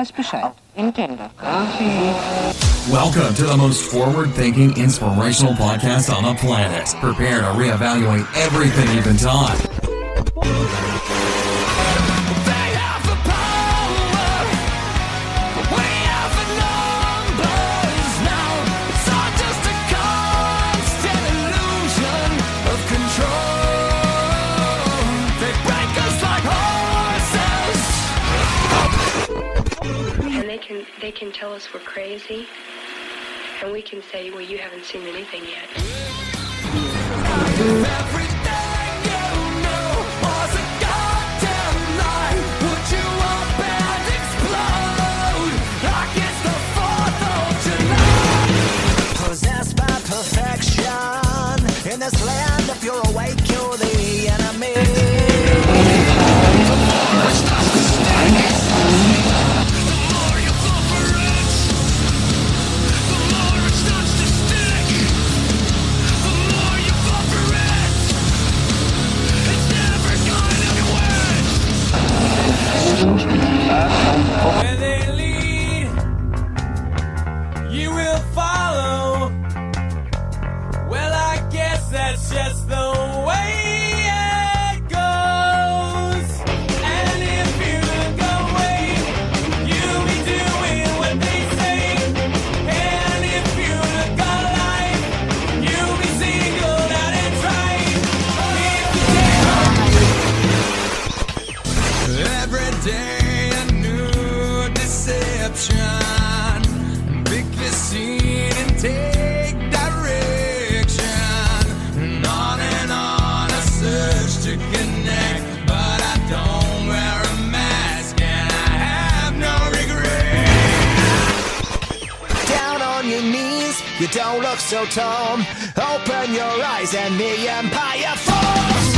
weiß Bescheid. Intendo. Welcome to the most forward-thinking, inspirational podcast on the planet. Prepare to reevaluate everything you've been taught. They can tell us we're crazy, and we can say, well, you haven't seen anything yet. Everything you knew was a goddamn lie. Would you up and explode like it's the 4th of July? Possessed by perfection in this land, if you're awake, you're the enemy. Where they lead, you will follow. Well, I guess that's just the way it goes. And if you look away, you'll be doing what they say. And if you look alive, you'll be singled out and tried. Every day a new deception. Pick the scene and take direction. And on a search to connect. But I don't wear a mask and I have no regret. Down on your knees, you don't look so tall. Open your eyes and the empire falls.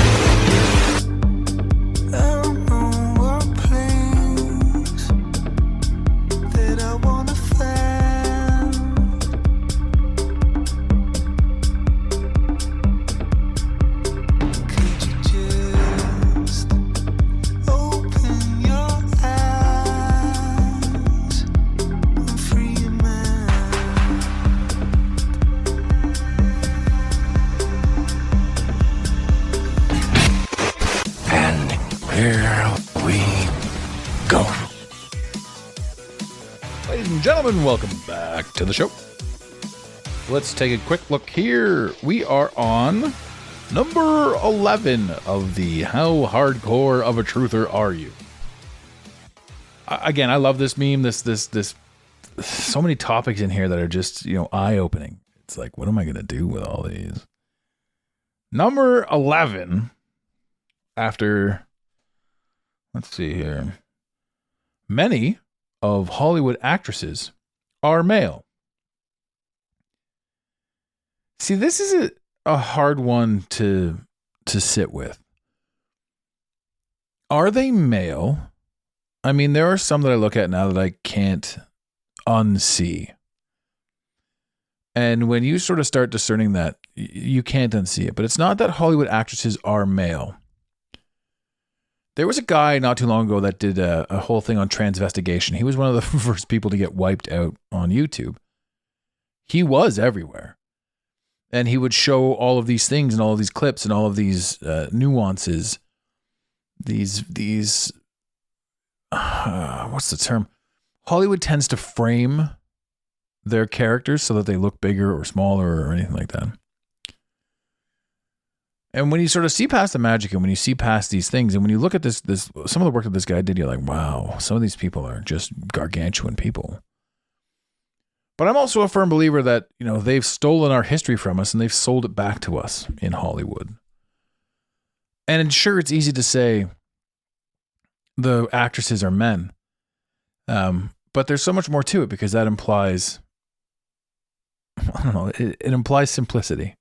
Gentlemen, welcome back to the show. Let's take a quick look here. We are on number 11 of the How Hardcore of a Truther Are You? Again, I love this meme. This so many topics in here that are just, eye-opening. It's like, what am I going to do with all these? Number 11 after, let's see here. Many of Hollywood actresses are male. See, this is a hard one to sit with. Are they male? I mean, there are some that I look at now that I can't unsee. And when you sort of start discerning that, you can't unsee it. But it's not that Hollywood actresses are male. There was a guy not too long ago that did a whole thing on transvestigation. He was one of the first people to get wiped out on YouTube. He was everywhere. And he would show all of these things and all of these clips and all of these nuances. These what's the term? Hollywood tends to frame their characters so that they look bigger or smaller or anything like that. And when you sort of see past the magic and when you see past these things and when you look at this some of the work that this guy did, you're like, wow, some of these people are just gargantuan people. But I'm also a firm believer that, they've stolen our history from us and they've sold it back to us in Hollywood. And sure, it's easy to say the actresses are men. But there's so much more to it because that implies, I don't know, it implies simplicity.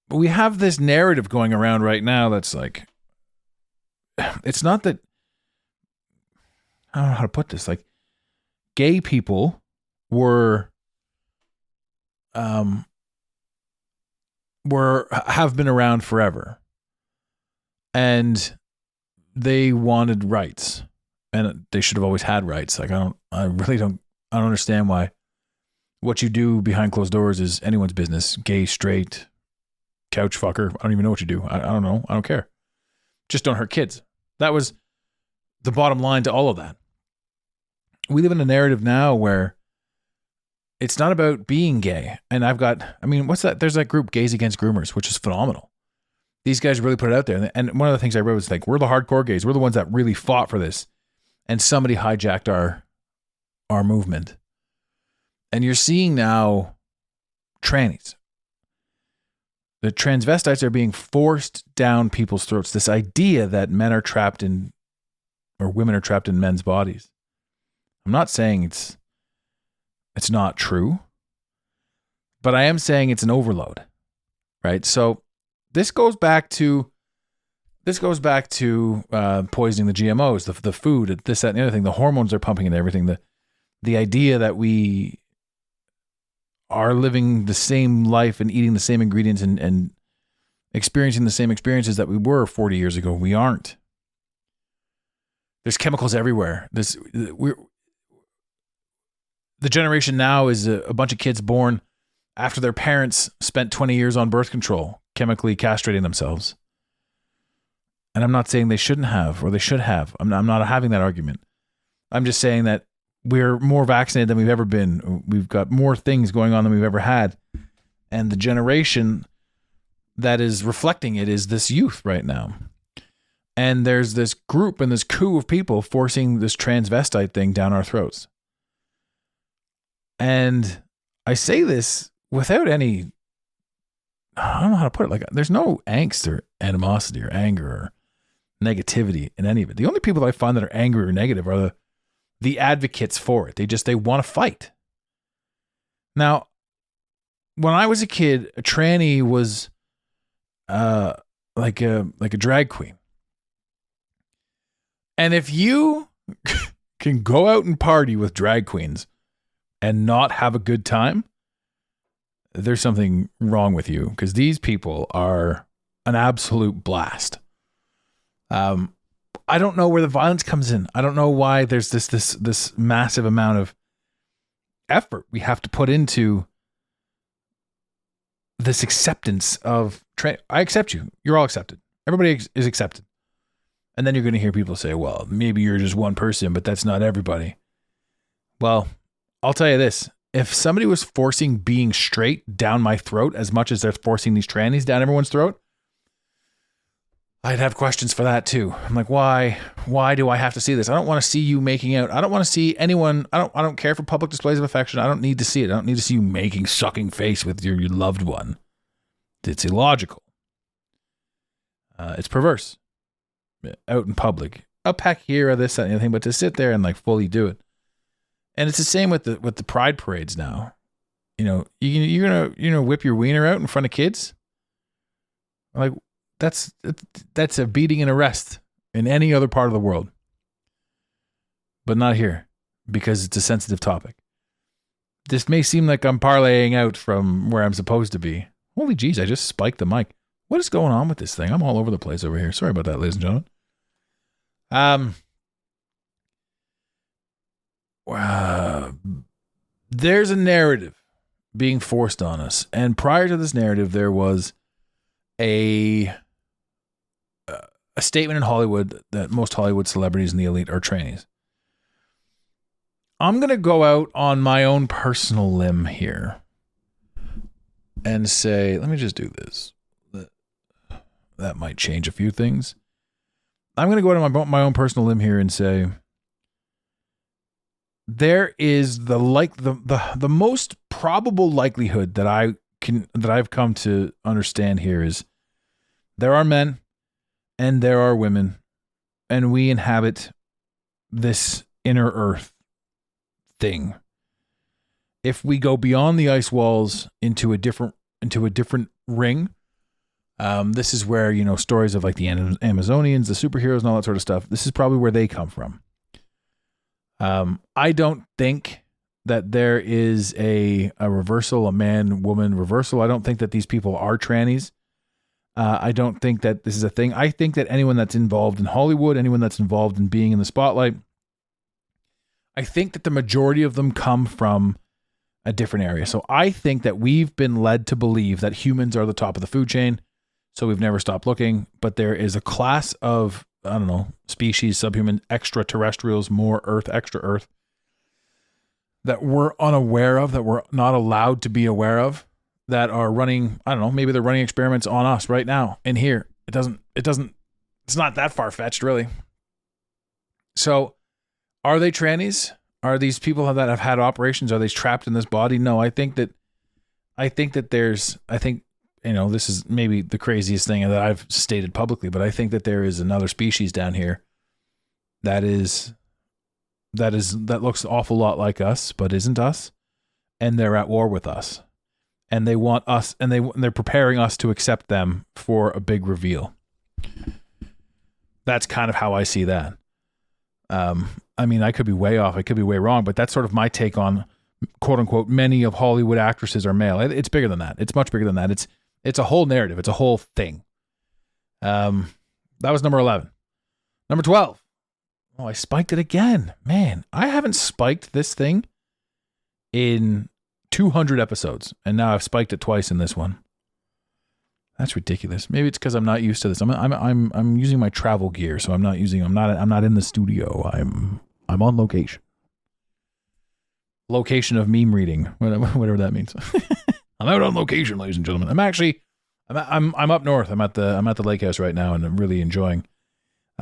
But we have this narrative going around right now that's like, it's not that, I don't know how to put this, like, gay people have been around forever. And they wanted rights. and they should have always had rights. Like I really don't understand why what you do behind closed doors is anyone's business. Gay, straight, couch fucker. I don't even know what you do. I don't know. I don't care. Just don't hurt kids. That was the bottom line to all of that. We live in a narrative now where it's not about being gay. And what's that? There's that group, Gays Against Groomers, which is phenomenal. These guys really put it out there. And one of the things I read was like, we're the hardcore gays. We're the ones that really fought for this. And somebody hijacked our movement. And you're seeing now trannies. The transvestites are being forced down people's throats. This idea that men are trapped in, or women are trapped in men's bodies. I'm not saying it's not true, but I am saying it's an overload, right? So this goes back to poisoning the GMOs, the food, this, that, and the other thing. The hormones they're pumping into everything. The idea that we are living the same life and eating the same ingredients and experiencing the same experiences that we were 40 years ago. We aren't. There's chemicals everywhere. The generation now is a bunch of kids born after their parents spent 20 years on birth control, chemically castrating themselves. And I'm not saying they shouldn't have or they should have. I'm not having that argument. I'm just saying that we're more vaccinated than we've ever been. We've got more things going on than we've ever had. And the generation that is reflecting it is this youth right now. And there's this group and this coup of people forcing this transvestite thing down our throats. And I say this without any, I don't know how to put it. Like, there's no angst or animosity or anger or negativity in any of it. The only people that I find that are angry or negative are the advocates for it. They want to fight. Now, when I was a kid, a tranny was like a drag queen. And if you can go out and party with drag queens and not have a good time, there's something wrong with you, because these people are an absolute blast. I don't know where the violence comes in. I don't know why there's this massive amount of effort we have to put into this acceptance of I accept you. You're all accepted. Everybody is accepted. And then you're going to hear people say, well, maybe you're just one person, but that's not everybody. Well, I'll tell you this. If somebody was forcing being straight down my throat as much as they're forcing these trannies down everyone's throat, I'd have questions for that too. I'm like, why do I have to see this? I don't want to see you making out. I don't want to see anyone. I don't care for public displays of affection. I don't need to see it. I don't need to see you sucking face with your loved one. It's illogical. It's perverse. Out in public, a peck here or this, that, and the other thing, but to sit there and like fully do it. And it's the same with the pride parades now. You know, you're gonna whip your wiener out in front of kids. Like, that's a beating and arrest in any other part of the world, but not here, because it's a sensitive topic. This may seem like I'm parlaying out from where I'm supposed to be. Holy jeez, I just spiked the mic. What is going on with this thing? I'm all over the place over here. Sorry about that, ladies and gentlemen. There's a narrative being forced on us, and prior to this narrative, there was a statement in Hollywood that most Hollywood celebrities in the elite are trannies. I'm going to go out on my own personal limb here and say, let me just do this. That might change a few things. I'm going to go out on my own personal limb here and say, there is the most probable likelihood that I've come to understand here is there are men and there are women, and we inhabit this inner earth thing. If we go beyond the ice walls into a different ring, this is where, stories of like the Amazonians, the superheroes and all that sort of stuff, this is probably where they come from. I don't think that there is a reversal, a man-woman reversal. I don't think that these people are trannies. I don't think that this is a thing. I think that anyone that's involved in Hollywood, anyone that's involved in being in the spotlight, I think that the majority of them come from a different area. So I think that we've been led to believe that humans are the top of the food chain. So we've never stopped looking, but there is a class of, I don't know, species, subhuman, extraterrestrials, more Earth, extra Earth, that we're unaware of, that we're not allowed to be aware of, that are running, I don't know, maybe they're running experiments on us right now in here. It's not that far-fetched, really. So are they trannies? Are these people that have had operations? Are they trapped in this body? No, I think this is maybe the craziest thing that I've stated publicly, but I think that there is another species down here that looks an awful lot like us, but isn't us, and they're at war with us, and they want us, and they're preparing us to accept them for a big reveal. That's kind of how I see that. I mean, I could be way off, I could be way wrong, but that's sort of my take on, quote unquote, many of Hollywood actresses are male. It's bigger than that. It's much bigger than that. It's a whole narrative. It's a whole thing. That was number 11. Number 12. Oh, I spiked it again. Man, I haven't spiked this thing in 200 episodes, and now I've spiked it twice in this one. That's ridiculous. Maybe it's because I'm not used to this. I'm using my travel gear, so I'm not in the studio. I'm on location. Location of meme reading, whatever that means. I'm out on location, ladies and gentlemen. I'm up north. I'm at the lake house right now, and I'm really enjoying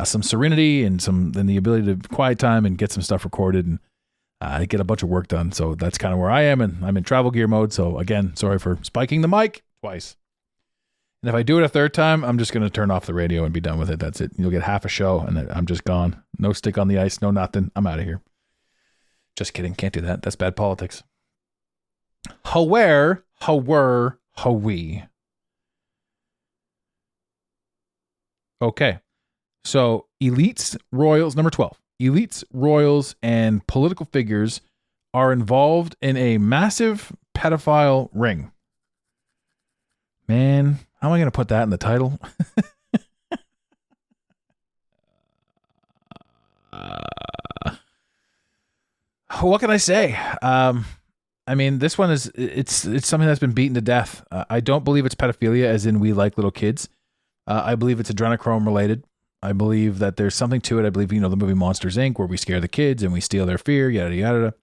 some serenity and the ability to quiet time and get some stuff recorded and get a bunch of work done. So that's kind of where I am, and I'm in travel gear mode. So again, sorry for spiking the mic twice. And if I do it a third time, I'm just going to turn off the radio and be done with it. That's it. You'll get half a show, and then I'm just gone. No stick on the ice, no nothing. I'm out of here. Just kidding. Can't do that. That's bad politics. Howe. Okay. So elites, royals, number 12. Elites, royals, and political figures are involved in a massive pedophile ring. Man, how am I going to put that in the title? What can I say? I mean, this one it's something that's been beaten to death. I don't believe it's pedophilia, as in we like little kids. I believe it's adrenochrome related. I believe that there's something to it. I believe, the movie Monsters, Inc., where we scare the kids and we steal their fear, yada, yada.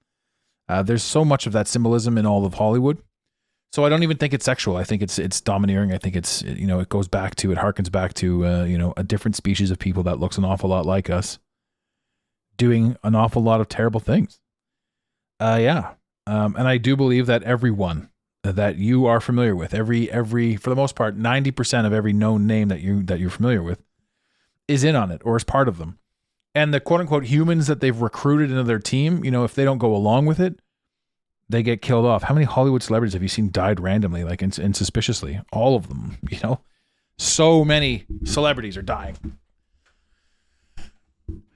There's so much of that symbolism in all of Hollywood. So I don't even think it's sexual. I think it's domineering. I think it's, it goes back to, it harkens back to, a different species of people that looks an awful lot like us doing an awful lot of terrible things. Yeah. And I do believe that everyone that you are familiar with, every for the most part, 90% of every known name that you're familiar with is in on it or is part of them. And the quote unquote humans that they've recruited into their team, if they don't go along with it, they get killed off. How many Hollywood celebrities have you seen died randomly, like insuspiciously? All of them, so many celebrities are dying.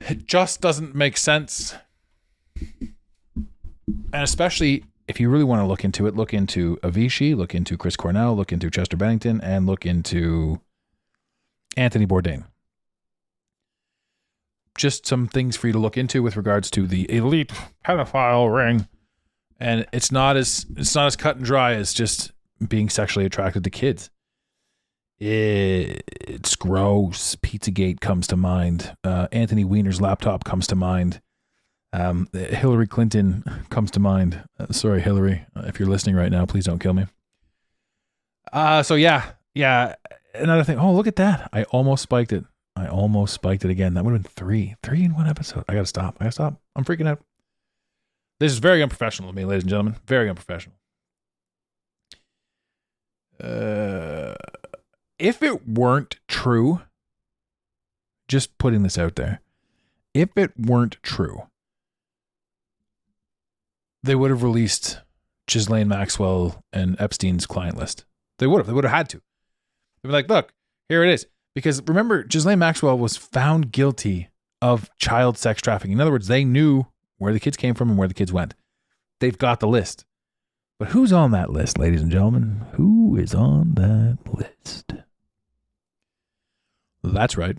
It just doesn't make sense. And especially if you really want to look into it, look into Avicii, look into Chris Cornell, look into Chester Bennington, and look into Anthony Bourdain. Just some things for you to look into with regards to the elite pedophile ring. And it's not as cut and dry as just being sexually attracted to kids. It's gross. Pizzagate comes to mind. Anthony Weiner's laptop comes to mind. Hillary Clinton comes to mind. Sorry, Hillary, if you're listening right now, please don't kill me. So yeah. Another thing. Oh, look at that. I almost spiked it. Again. That would have been three in one episode. I gotta stop. I'm freaking out. This is very unprofessional of me, ladies and gentlemen. Very unprofessional. If it weren't true, just putting this out there, if it weren't true, they would have released Ghislaine Maxwell and Epstein's client list. They would have had to. They'd be like, look, here it is. Because remember, Ghislaine Maxwell was found guilty of child sex trafficking. In other words, they knew where the kids came from and where the kids went. They've got the list. But who's on that list, ladies and gentlemen? Who is on that list? That's right.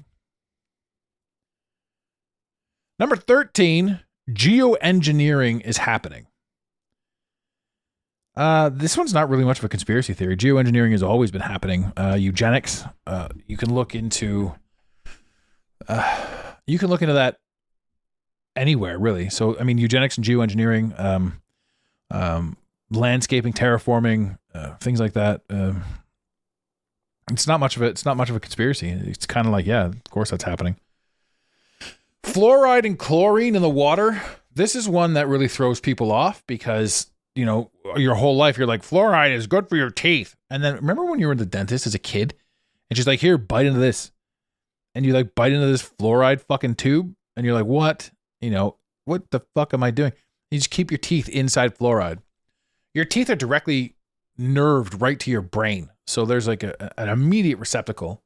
Number 13 Geoengineering is happening. This one's not really much of a conspiracy theory. Geoengineering has always been happening. Eugenics. You can look into that anywhere, really. So, I mean, eugenics and geoengineering, landscaping, terraforming, things like that. It's not much of a conspiracy. It's kind of like, yeah, of course that's happening. Fluoride and chlorine in the water. This is one that really throws people off because, you know, your whole life you're like, fluoride is good for your teeth. And then remember when you were in the dentist as a kid and she's like, here, bite into this. And you like bite into this fluoride fucking tube and you're like, what? You know, what the fuck am I doing? You just keep your teeth inside fluoride. Your teeth are directly nerved right to your brain. So there's like an immediate receptacle.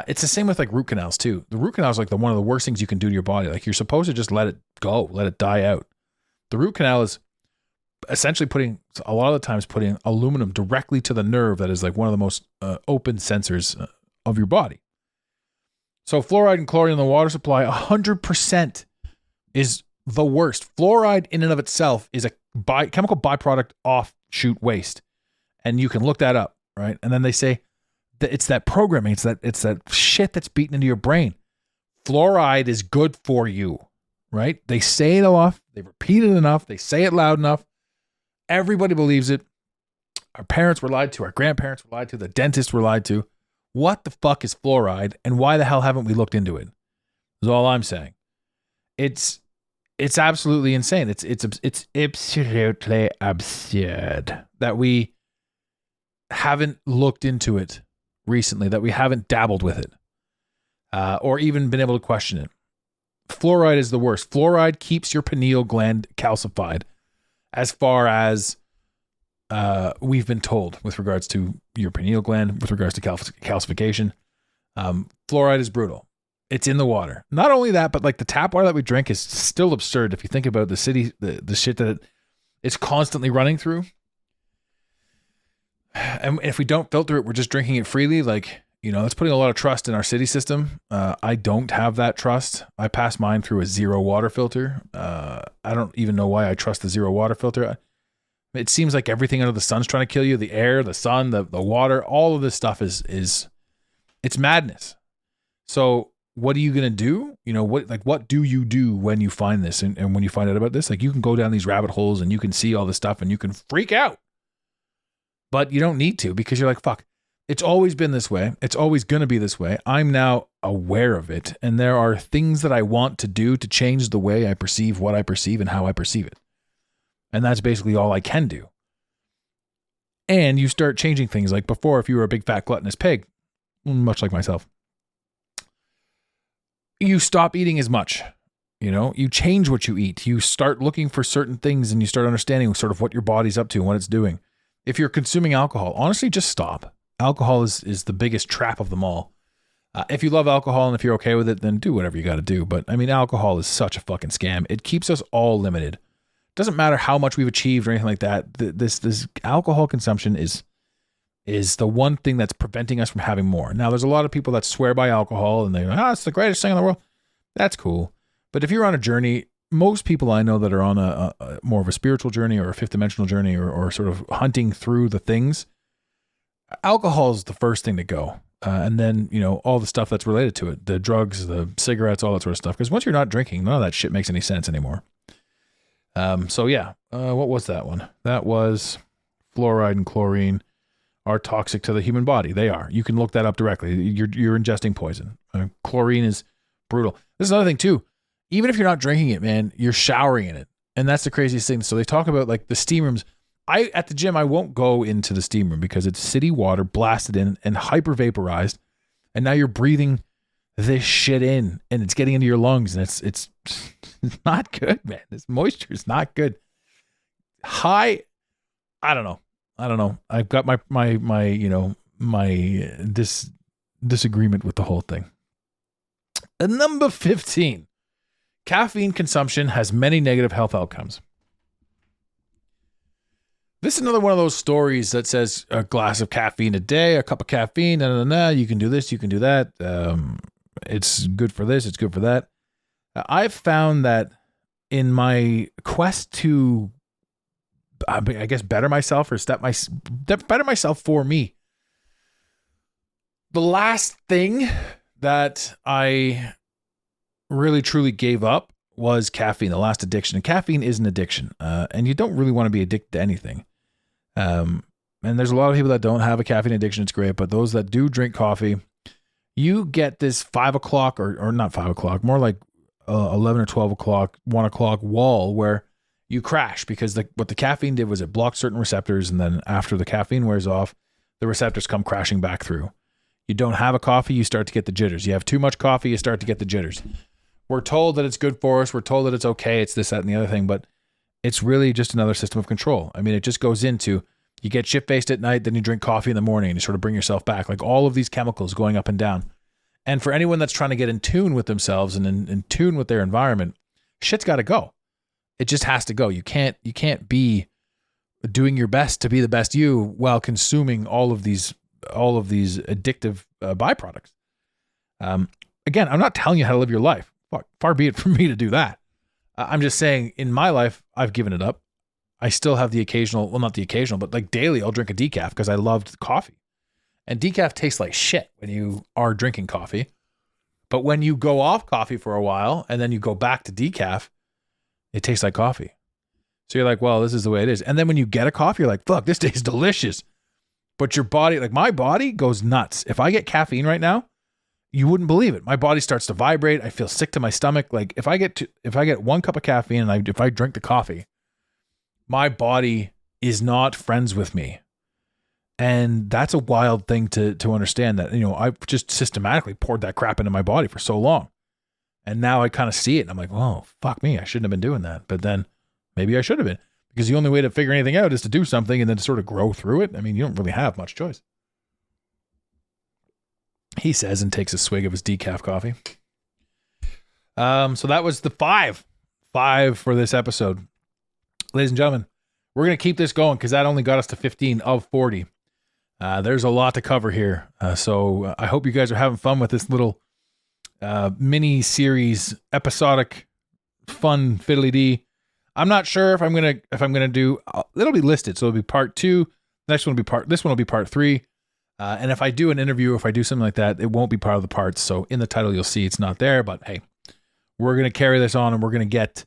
It's the same with like root canals too. The root canal is like one of the worst things you can do to your body. Like you're supposed to just let it go, let it die out. The root canal is essentially putting aluminum directly to the nerve that is like one of the most open sensors of your body. So fluoride and chlorine in the water supply, 100% is the worst. Fluoride in and of itself is a chemical byproduct offshoot waste. And you can look that up, right? And then they say that it's that programming, it's that shit that's beaten into your brain. Fluoride is good for you, right? They say it enough, they repeat it enough, they say it loud enough. Everybody believes it. Our parents were lied to, our grandparents were lied to, the dentists were lied to. What the fuck is fluoride and why the hell haven't we looked into it? Is all I'm saying. It's absolutely insane. It's absolutely absurd that we haven't looked into it recently, that we haven't dabbled with it, or even been able to question it. Fluoride is the worst. Fluoride keeps your pineal gland calcified, as far as we've been told with regards to your pineal gland, with regards to calcification. Fluoride is brutal. It's in the water. Not only that, but like the tap water that we drink is still absurd if you think about the shit that it's constantly running through. And if we don't filter it, we're just drinking it freely. Like, you know, it's putting a lot of trust in our city system. I don't have that trust. I pass mine through a zero water filter. I don't even know why I trust the zero water filter. It seems like everything under the sun's trying to kill you. The air, the sun, the water, all of this stuff is it's madness. So what are you going to do? You know, what do you do when you find this? And when you find out about this, like you can go down these rabbit holes and you can see all this stuff and you can freak out. But you don't need to, because you're like, fuck, it's always been this way. It's always going to be this way. I'm now aware of it. And there are things that I want to do to change the way I perceive what I perceive and how I perceive it. And that's basically all I can do. And you start changing things. Like before, if you were a big fat gluttonous pig, much like myself, you stop eating as much. You know, you change what you eat. You start looking for certain things and you start understanding sort of what your body's up to and what it's doing. If you're consuming alcohol, honestly, just stop. Alcohol is the biggest trap of them all. If you love alcohol and if you're okay with it, then do whatever you got to do. But I mean, alcohol is such a fucking scam. It keeps us all limited. Doesn't matter how much we've achieved or anything like that. This alcohol consumption is the one thing that's preventing us from having more. Now, there's a lot of people that swear by alcohol and they're like, it's the greatest thing in the world. That's cool. But if you're on a journey, most people I know that are on a more of a spiritual journey or a fifth dimensional journey or sort of hunting through the things, alcohol is the first thing to go. And then, you know, all the stuff that's related to it, the drugs, the cigarettes, all that sort of stuff. Because once you're not drinking, none of that shit makes any sense anymore. So yeah, what was that one? That was fluoride and chlorine are toxic to the human body. They are. You can look that up directly. You're ingesting poison. Chlorine is brutal. This is another thing too. Even if you're not drinking it, man, you're showering in it. And that's the craziest thing. So they talk about like the steam rooms. At the gym, I won't go into the steam room because it's city water blasted in and hyper vaporized. And now you're breathing this shit in and it's getting into your lungs and it's not good, man. This moisture is not good. I don't know. I've got my disagreement with the whole thing. And number 15. Caffeine consumption has many negative health outcomes. This is another one of those stories that says a glass of caffeine a day, a cup of caffeine, you can do this, you can do that. It's good for this, it's good for that. I've found that in my quest to, I guess, better myself or better myself for me, the last thing that I really truly gave up was caffeine, the last addiction. And caffeine is an addiction, and you don't really want to be addicted to anything. And there's a lot of people that don't have a caffeine addiction. It's great, but those that do drink coffee, you get this 5 o'clock or not 5 o'clock, more like 11 or 12 o'clock, 1 o'clock wall where you crash because what the caffeine did was it blocked certain receptors, and then after the caffeine wears off, the receptors come crashing back through. You don't have a coffee, you start to get the jitters. You have too much coffee, you start to get the jitters. We're told that it's good for us. We're told that it's okay. It's this, that, and the other thing, but it's really just another system of control. I mean, it just goes into, you get shit-faced at night, then you drink coffee in the morning and you sort of bring yourself back. Like all of these chemicals going up and down. And for anyone that's trying to get in tune with themselves and in tune with their environment, shit's got to go. It just has to go. You can't be doing your best to be the best you while consuming all of these addictive byproducts. Again, I'm not telling you how to live your life. Far be it from me to do that. I'm just saying in my life, I've given it up. I still have the occasional, well, not the occasional, but like daily, I'll drink a decaf because I loved coffee. And decaf tastes like shit when you are drinking coffee. But when you go off coffee for a while and then you go back to decaf, it tastes like coffee. So you're like, well, this is the way it is. And then when you get a coffee, you're like, fuck, this tastes delicious. But your body, like my body goes nuts. If I get caffeine right now, you wouldn't believe it. My body starts to vibrate. I feel sick to my stomach. Like if I get 1 cup of caffeine and if I drink the coffee, my body is not friends with me. And that's a wild thing to understand that, I've just systematically poured that crap into my body for so long. And now I kind of see it and I'm like, oh, fuck me. I shouldn't have been doing that. But then maybe I should have been, because the only way to figure anything out is to do something and then to sort of grow through it. I mean, you don't really have much choice. He says, and takes a swig of his decaf coffee. So that was the five for this episode. Ladies and gentlemen, we're going to keep this going because that only got us to 15 of 40. There's a lot to cover here. So I hope you guys are having fun with this little mini series, episodic, fun fiddly-dee. I'm not sure if I'm gonna do. It'll be listed, so it'll be part 2. This one will be part 3. And if I do an interview, or if I do something like that, it won't be part of the parts. So in the title, you'll see it's not there. But hey, we're gonna carry this on, and we're gonna get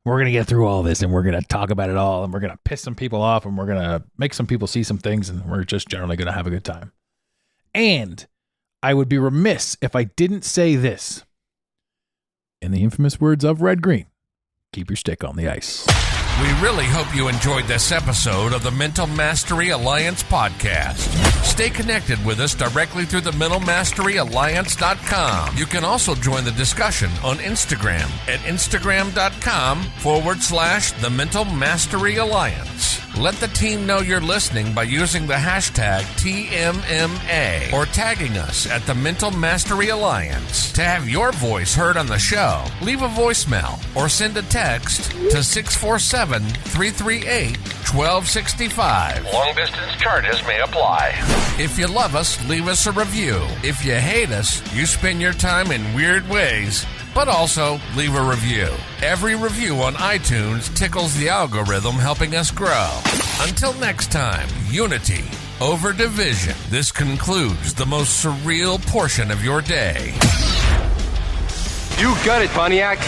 through all this, and we're gonna talk about it all, and we're gonna piss some people off, and we're gonna make some people see some things, and we're just generally gonna have a good time. And I would be remiss if I didn't say this. In the infamous words of Red Green, keep your stick on the ice. We really hope you enjoyed this episode of the Mental Mastery Alliance podcast. Stay connected with us directly through the mentalmasteryalliance.com. You can also join the discussion on Instagram at instagram.com/the Mental Mastery Alliance. Let the team know you're listening by using the hashtag TMMA or tagging us at the Mental Mastery Alliance. To have your voice heard on the show, leave a voicemail or send a text to 647-338-1265. Long distance charges may apply. If you love us, leave us a review. If you hate us, you spend your time in weird ways, but also leave a review. Every review on iTunes tickles the algorithm, helping us grow. Until next time, unity over division. This concludes the most surreal portion of your day. You got it, Pontiac.